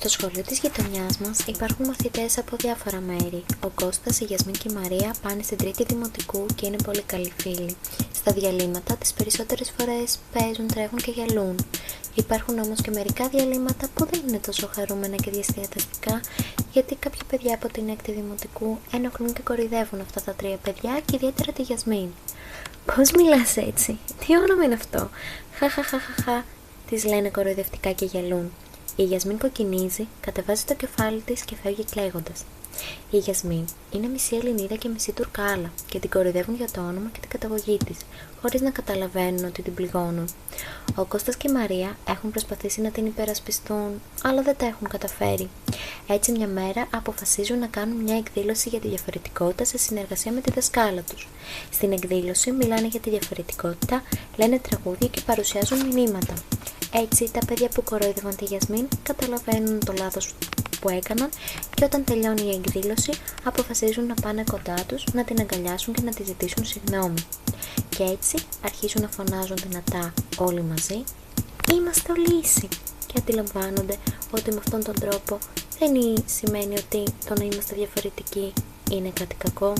Στο σχολείο της γειτονιάς μας υπάρχουν μαθητές από διάφορα μέρη. Ο Κώστας, η Γιασμίν και η Μαρία πάνε στην τρίτη δημοτικού και είναι πολύ καλοί φίλοι. Στα διαλύματα τις περισσότερες φορές παίζουν, τρέχουν και γελούν. Υπάρχουν όμως και μερικά διαλύματα που δεν είναι τόσο χαρούμενα και διασκεδαστικά, γιατί κάποια παιδιά από την έκτη δημοτικού ενοχλούν και κοροϊδεύουν αυτά τα τρία παιδιά και ιδιαίτερα τη Γιασμίν. «Πώς μιλάς έτσι? Τι όνομα είναι αυτό? Χαχαχαχαχα», τις λένε κοροϊδευτικά και γελούν. Η Γιασμίν κοκκινίζει, κατεβάζει το κεφάλι της και φεύγει κλαίγοντας. Η Γιασμίν είναι μισή Ελληνίδα και μισή Τουρκάλα και την κοροϊδεύουν για το όνομα και την καταγωγή της, χωρίς να καταλαβαίνουν ότι την πληγώνουν. Ο Κώστας και η Μαρία έχουν προσπαθήσει να την υπερασπιστούν, αλλά δεν τα έχουν καταφέρει. Έτσι μια μέρα αποφασίζουν να κάνουν μια εκδήλωση για τη διαφορετικότητα σε συνεργασία με τη δασκάλα τους. Στην εκδήλωση μιλάνε για τη διαφορετικότητα, λένε τραγούδια και παρουσιάζουν μηνύματα. Έτσι τα παιδιά που κοροϊδεύαν τη Γιασμίν καταλαβαίνουν το λάθος που έκαναν και όταν τελειώνει η εκδήλωση αποφασίζουν να πάνε κοντά τους, να την αγκαλιάσουν και να τη ζητήσουν συγγνώμη. Και έτσι αρχίζουν να φωνάζουν δυνατά όλοι μαζί «Είμαστε όλοι ίσοι» και αντιλαμβάνονται ότι με αυτόν τον τρόπο δεν σημαίνει ότι το να είμαστε διαφορετικοί είναι κάτι κακό.